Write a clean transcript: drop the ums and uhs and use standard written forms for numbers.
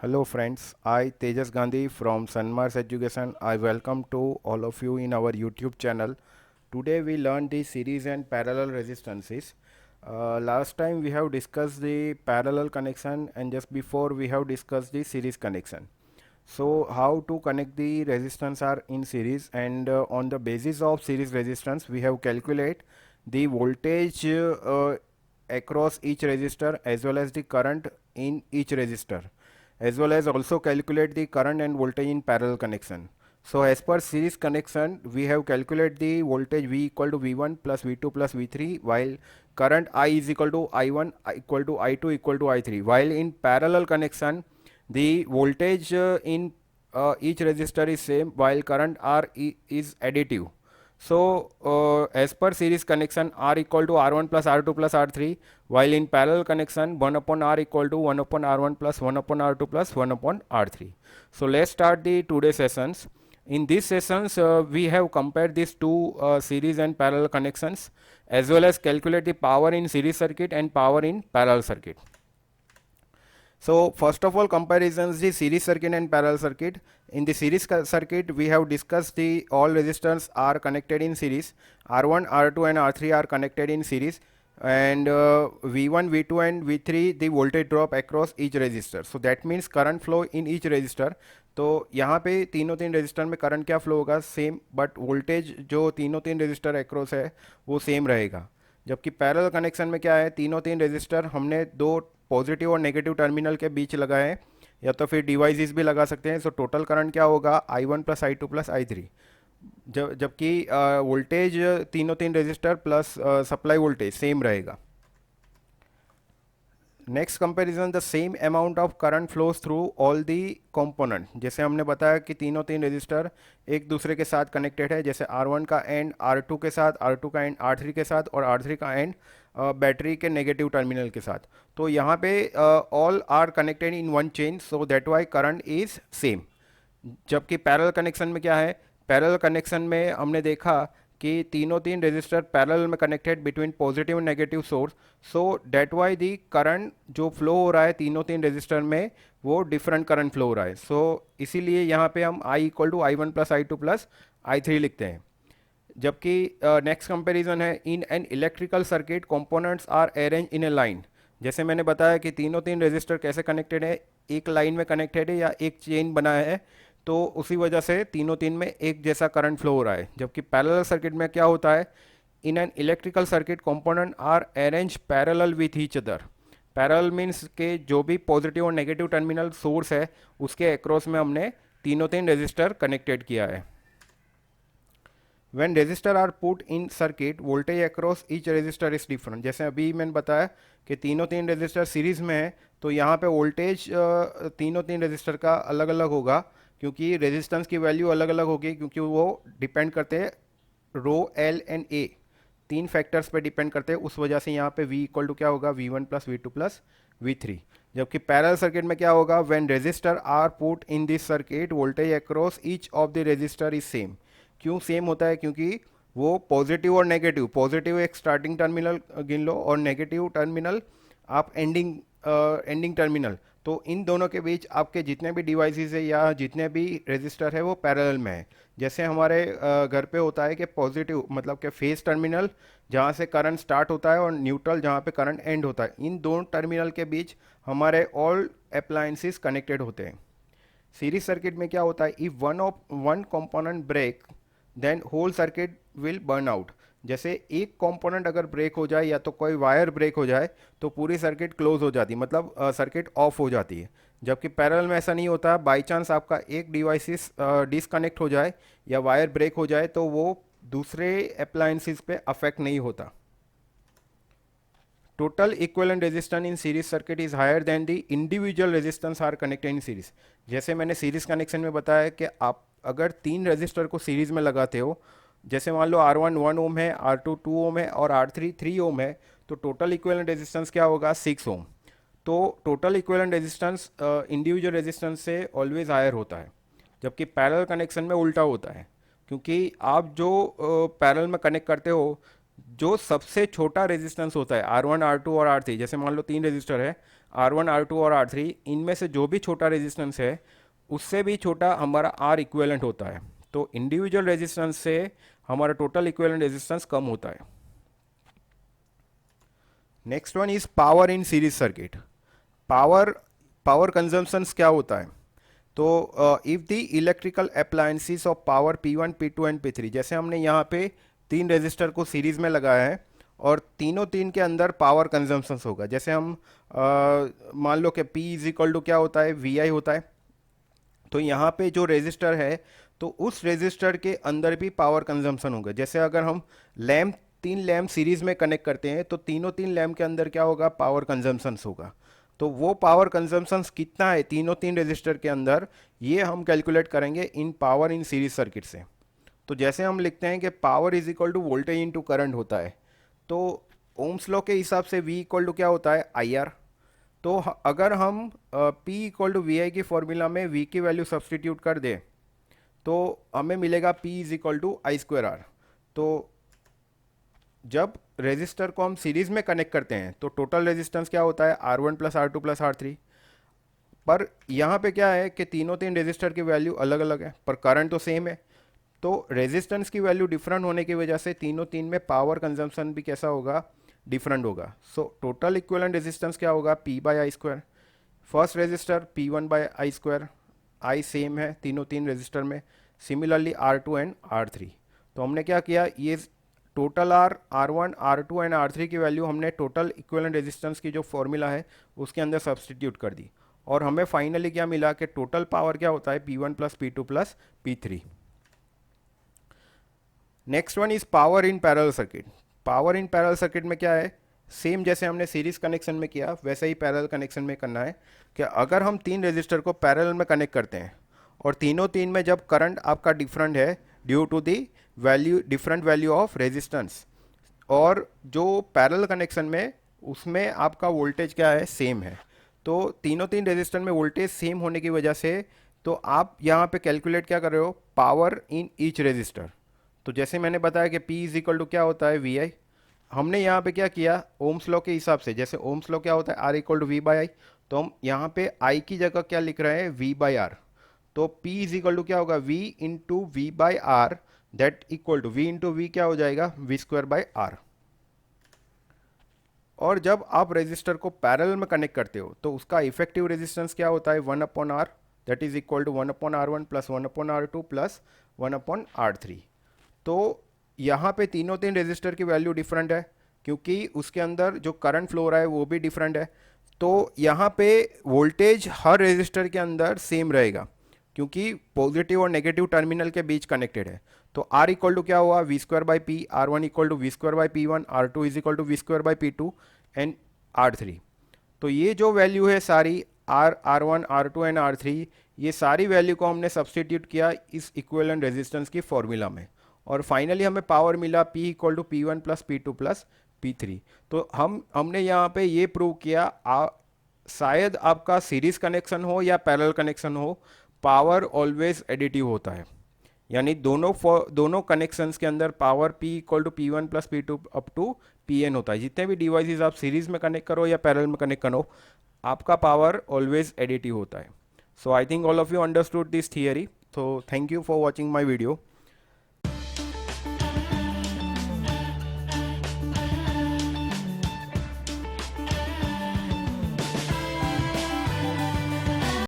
Hello friends, I Tejas Gandhi from Sunmars Education. I welcome to all of you in our YouTube channel. Today we learn the series and parallel resistances. Last time we have discussed the parallel connection and just before we have discussed the series connection. So how to connect the resistance are in series and on the basis of series resistance we have calculate the voltage across each resistor as well as the current in each resistor as well as also calculate the current and voltage in parallel connection. So as per series connection, we have calculate the voltage V equal to V1 plus V2 plus V3 while current I is equal to I1 equal to I2 equal to I3. While in parallel connection, the voltage in each resistor is same while current is additive. So as per series connection R equal to R1 plus R2 plus R3 while in parallel connection 1 upon R equal to 1 upon R1 plus 1 upon R2 plus 1 upon R3. So let's start the today sessions. In these sessions we have compared these two series and parallel connections as well as calculate the power in series circuit and power in parallel circuit. So first of all, comparisons the series circuit and parallel circuit. In the series circuit, we have discussed the all resistors are connected in series. R1, R2 and R3 are connected in series and V1, V2 and V3 the voltage drop across each resistor. So that means current flow in each resistor. तो यहाँ पे तीनों तीन resistor में current क्या flow होगा same but voltage जो तीनों तीन रेजिस्टर अक्रॉस है वो सेम रहेगा. जबकि पैरेलल कनेक्शन में क्या है तीनों तीन रेजिस्टर हमने दो पॉजिटिव और नेगेटिव टर्मिनल के बीच लगाए हैं या तो फिर डिवाइसेस भी लगा सकते हैं. सो टोटल करंट क्या होगा I1 plus I2 plus I3 जबकि वोल्टेज तीनों तीन resistor plus supply voltage same रहेगा. Next comparison the same amount of current flows through all the component. जैसे हमने बताया कि तीनों तीन रजिस्टर एक दूसरे के साथ कनेक्टेड है. जैसे R1 का एंड R2 के साथ, R2 का एंड R3 के साथ और R3 का एंड बैटरी के नेगेटिव टर्मिनल के साथ. तो यहाँ पे all are connected in one chain so that why current is same. जबकि पैरेलल कनेक्शन में क्या है पैरेलल कनेक्शन में हमने देखा कि तीनों तीन रेजिस्टर पैरेलल में connected between positive negative source. So that why the current जो फ्लो हो रहा है तीनों तीन रेजिस्टर में वो डिफरेंट करंट फ्लो हो रहा है. सो इसीलिए यहाँ पे हम I equal to I1 plus I2 plus I3 लिखते हैं. जबकि नेक्स्ट कंपैरिजन है in an electrical circuit components are arrange in a line. जैसे मैंने बताया कि तीनों तीन रेजिस्टर कैसे कनेक्टेड है एक लाइन में कनेक्टेड है या एक चेन बनाया है तो उसी वजह से तीनों तीन में एक जैसा करंट फ्लो हो रहा है. जबकि पैरेलल सर्किट में क्या होता है in an electrical circuit component are arrange parallel with each other. Parallel means के जो भी पॉजिटिव और नेगेटिव टर्मिनल सोर्स है उसके अक्रॉस में हमने तीनों तीन रेजिस्टर कनेक्टेड किया है. When resistor are put in circuit, voltage across each resistor is different. जैसे अभी मैंने बताया कि तीनों तीन रेजिस्टर सीरीज में है तो यहाँ पे वोल्टेज तीनों तीन रेजिस्टर का अलग अलग होगा क्योंकि रेजिस्टेंस की वैल्यू अलग अलग होगी क्योंकि वो डिपेंड करते हैं रो एल एंड ए तीन फैक्टर्स पे डिपेंड करते हैं. उस वजह से यहाँ पे V इक्वल टू क्या होगा V1 plus V2 plus V3. जबकि पैरेलल सर्किट में क्या होगा when resistor are put in this circuit voltage across each of the resistor is same. क्यों सेम होता है क्योंकि वो पॉजिटिव और नेगेटिव पॉजिटिव एक स्टार्टिंग टर्मिनल गिन लो और नेगेटिव टर्मिनल आप एंडिंग टर्मिनल. तो इन दोनों के बीच आपके जितने भी डिवाइसेस है या जितने भी रेजिस्टर है वो पैरेलल में है. जैसे हमारे घर पे होता है कि पॉजिटिव मतलब कि फेस टर्मिनल जहाँ से करंट स्टार्ट होता है और न्यूट्रल जहाँ पे करंट एंड होता है इन दोनों टर्मिनल के बीच हमारे ऑल अप्लायंसेस कनेक्टेड होते हैं. सीरीज सर्किट में क्या होता है if one component break then whole circuit will burn out. जैसे एक कंपोनेंट अगर ब्रेक हो जाए या तो कोई वायर ब्रेक हो जाए तो पूरी सर्किट क्लोज हो जाती है मतलब सर्किट ऑफ हो जाती है. जबकि पैरेलल में ऐसा नहीं होता. बाई चांस आपका एक डिवाइसेस डिसकनेक्ट हो जाए या वायर ब्रेक हो जाए तो वो दूसरे अप्लायंसेस पे अफेक्ट नहीं होता. Total equivalent resistance in series circuit is higher than the individual resistance are connected in series. जैसे मैंने सीरीज कनेक्शन में बताया कि आप अगर तीन रेजिस्टर को सीरीज में लगाते हो जैसे मान लो R1 1 ओम है R2 2 ओम है और R3 3 ओम है तो टोटल इक्विवेलेंट रेजिस्टेंस क्या होगा 6 ओम. तो total equivalent resistance individual resistance से ऑलवेज हायर होता है. जबकि पैरेलल कनेक्शन में उल्टा होता है क्योंकि आप जो पैरेलल में कनेक्ट करते हो जो सबसे छोटा रेजिस्टेंस होता है R1 R2 और R3 जैसे मान लो तीन रेजिस्टर है R1 R2 और R3, इनमें से जो भी छोटा रेजिस्टेंस है उससे भी छोटा हमारा R इक्विवेलेंट होता है। तो इंडिविजुअल रेजिस्टेंस से हमारा टोटल इक्विवेलेंट रेजिस्टेंस कम होता है। Next one is power in series circuit. Power power consumptions क्या होता है? तो if the electrical appliances of power P1 P2 and P3, जैसे हमने यहाँ पे तीन रेजिस्टर को सीरीज में लगाया है और तीनों तीन के अंदर पावर कंजम्पशंस होगा। जैसे हम मान लो कि P इज इक्वल टू क्या होता है, VI होता है। तो यहाँ पे जो रेजिस्टर है तो उस रेजिस्टर के अंदर भी पावर कंजम्पशन होगा। जैसे अगर हम लैम्प तीन लैम्प सीरीज में कनेक्ट करते हैं तो तीनों तीन लैम्प के अंदर क्या होगा, पावर कंजम्पशंस होगा। तो वो पावर कंजम्पशंस कितना है तीनों तीन रेजिस्टर के अंदर, ये हम कैलकुलेट करेंगे in power in series circuit से। तो जैसे हम लिखते हैं कि power is equal to voltage into current होता है, तो ओम्स लॉ के हिसाब से V इक्वल टू क्या होता है, IR। तो अगर हम P इक्वल टू VI की फॉर्मूला में V की वैल्यू सब्सटीट्यूट कर दें तो हमें मिलेगा P is equal to I square R। तो जब रेजिस्टर को हम सीरीज में कनेक्ट करते हैं तो टोटल रेजिस्टेंस क्या होता है, R1 plus R2 plus R3। पर यहाँ पे क्या है कि तीनों तीन रेजिस्टर की वैल्यू अलग अलग है पर करंट तो सेम है। तो रेजिस्टेंस की वैल्यू डिफरेंट होने की वजह से तीनों तीन में पावर कंजम्पशन भी कैसा होगा, डिफरेंट होगा। सो टोटल इक्विवेलेंट रेजिस्टेंस क्या होगा, P by I square. First resistor P1 by I square, I same है तीनों तीन रेजिस्टर में। Similarly R2 and R3। तो हमने क्या किया, ये total R1 R2 and R3 की वैल्यू हमने टोटल इक्विवेलेंट रेजिस्टेंस की जो फॉर्मूला है उसके अंदर सब्सटीट्यूट कर दी और हमें फाइनली क्या मिला कि टोटल पावर क्या होता है, P1 plus P2 plus P3। Next one is power in parallel circuit. Power in parallel circuit में क्या है, सेम जैसे हमने सीरीज कनेक्शन में किया वैसे ही पैरेलल कनेक्शन में करना है कि अगर हम तीन रेजिस्टर को पैरेलल में कनेक्ट करते हैं और तीनों तीन में जब करंट आपका डिफरेंट है due to the value different value of resistance, और जो पैरेलल कनेक्शन में उसमें आपका वोल्टेज क्या है, सेम है। तो तीनों तीन रेजिस्टर में वोल्टेज सेम होने की वजह से तो आप यहाँ पे कैलकुलेट क्या कर रहे हो, पावर इन ईच रेजिस्टर। तो जैसे मैंने बताया कि P इज इक्वल टू क्या होता है, VI। हमने यहाँ पे क्या किया, ओम्स लॉ के हिसाब से, जैसे ओम्स लॉ क्या होता है, R equal to V by I. तो हम यहाँ पे I की जगह क्या लिख रहे हैं, V बाई आर। तो P इज इक्वल टू क्या होगा, V into V by R, that equal to V into V क्या हो जाएगा, V स्क्वायर बाई आर। और जब आप रेजिस्टर को पैरेलल में कनेक्ट करते हो तो उसका इफेक्टिव रेजिस्टेंस क्या होता है, 1 upon R, that is equal to 1 upon R1 plus 1 upon R2 plus 1 upon R3। तो यहाँ पे तीनों तीन रेजिस्टर की वैल्यू डिफरेंट है क्योंकि उसके अंदर जो करंट फ्लो हो रहा है वो भी डिफरेंट है। तो यहाँ पे वोल्टेज हर रेजिस्टर के अंदर सेम रहेगा क्योंकि पॉजिटिव और नेगेटिव टर्मिनल के बीच कनेक्टेड है। तो R इक्वल टू क्या हुआ, V square by P, R1 equal to V square by P1, R2 is equal to V square by P2 and R3। तो ये जो वैल्यू है सारी R1 R2 एंड R3, ये सारी वैल्यू को हमने सब्सटीट्यूट किया इस इक्विवेलेंट रेजिस्टेंस की फॉर्मूला में और फाइनली हमें पावर मिला P equal to P1 plus P2 plus P3। तो हमने यहाँ पे ये प्रूव किया शायद आपका सीरीज कनेक्शन हो या पैरेलल कनेक्शन हो, पावर ऑलवेज एडिटिव होता है। यानी दोनों कनेक्शंस के अंदर power P equal to P1 plus P2 up to Pn होता है। जितने भी डिवाइसेस आप सीरीज में कनेक्ट करो या पैरेलल में कनेक्ट करो, आपका पावर ऑलवेज एडिटिव होता है। So I think all of you understood this theory. So thank you for watching my video.